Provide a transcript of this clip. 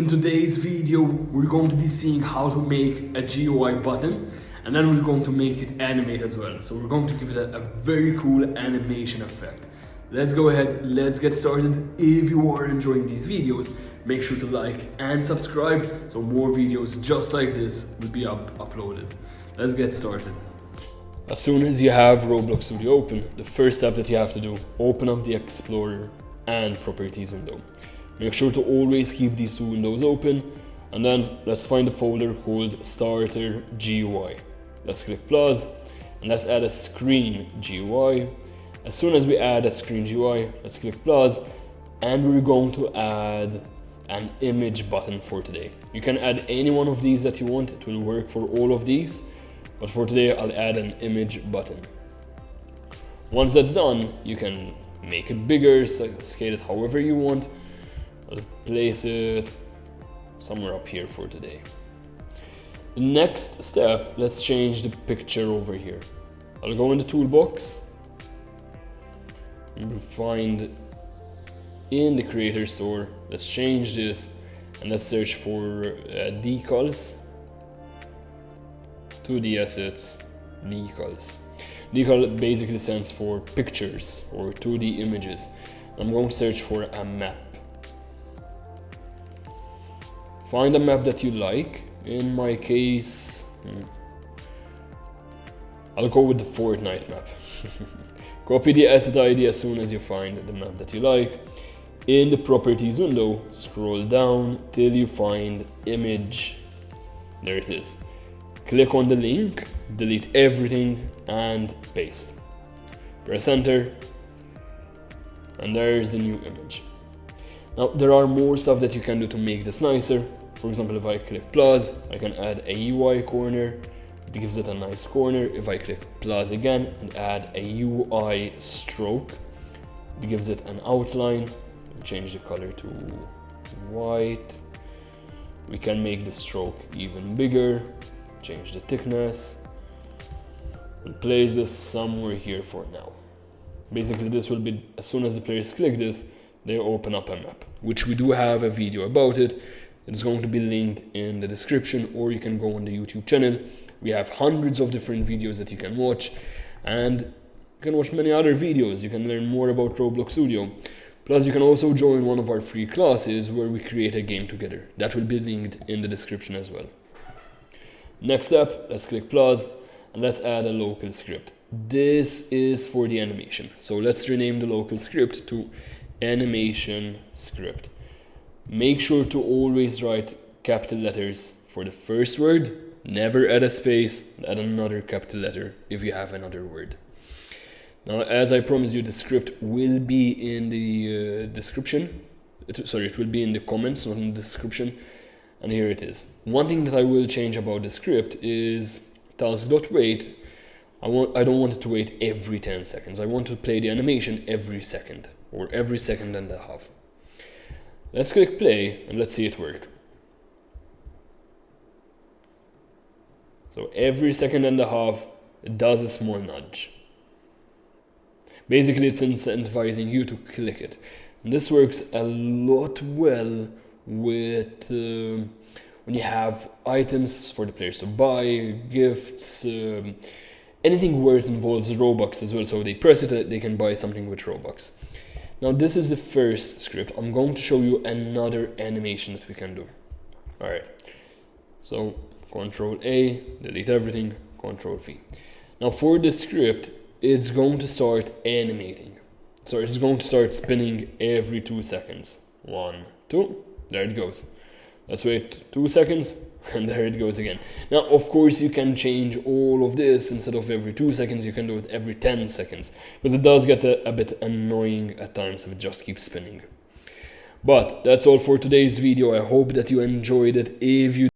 In today's video, we're going to be seeing how to make a GUI button, and then we're going to make it animate as well. So we're going to give it a very cool animation effect. Let's go ahead, let's get started. If you are enjoying these videos, make sure to like and subscribe so more videos just like this will be uploaded. Let's get started. As soon as you have Roblox Studio open, the first step that you have to do, open up the Explorer and Properties window. Make sure to always keep these two windows open, and then let's find a folder called Starter GUI. Let's click plus, and let's add a screen GUI. As soon as we add a screen GUI, let's click plus, and we're going to add an image button for today. You can add any one of these that you want, it will work for all of these, but for today I'll add an image button. Once that's done, you can make it bigger, scale it however you want. I'll place it somewhere up here for today. The next step, let's change the picture over here. I'll go in the toolbox and find in the creator store, let's change this and let's search for decals, 2D assets, decals. Decal basically stands for pictures or 2D images. I'm going to search for a map. Find a map that you like. In my case, I'll go with the Fortnite map. Copy the asset ID as soon as you find the map that you like. In the properties window, scroll down till you find image. There it is. Click on the link, delete everything and paste. Press enter, and there's the new image. Now there are more stuff that you can do to make this nicer. For example, if I click plus, I can add a UI corner. It gives it a nice corner. If I click plus again and add a UI stroke, it gives it an outline. Change the color to white. We can make the stroke even bigger. Change the thickness. We'll place this somewhere here for now. Basically, this will be, as soon as the players click this, they open up a map, which we do have a video about it. It's going to be linked in the description, or you can go on the YouTube channel. We have hundreds of different videos that you can watch, and you can watch many other videos. You can learn more about Roblox Studio. Plus, you can also join one of our free classes where we create a game together. That will be linked in the description as well. Next up, let's click plus, and let's add a local script. This is for the animation. So let's rename the local script to animation script. Make sure to always write capital letters for the first word. Never add a space, add another capital letter if you have another word. Now, as I promised you, the script will be in the description. It will be in the comments, not in the description. And here it is. One thing that I will change about the script is task.wait. I don't want it to wait every 10 seconds. I want to play the animation every second, or every second and a half. Let's click play and let's see it work. So every second and a half, it does a small nudge. Basically, it's incentivizing you to click it. And this works a lot well with when you have items for the players to buy, gifts, anything where it involves Robux as well. So they press it, they can buy something with Robux. Now this is the first script. I'm going to show you another animation that we can do. Alright, so Control A, delete everything, Control V. Now for this script, it's going to start animating. So it's going to start spinning every 2 seconds. 1, 2, there it goes. Let's wait 2 seconds, and there it goes again. Now, of course, you can change all of this. Instead of every 2 seconds, you can do it every 10 seconds. Because it does get a bit annoying at times if it just keeps spinning. But that's all for today's video. I hope that you enjoyed it. If you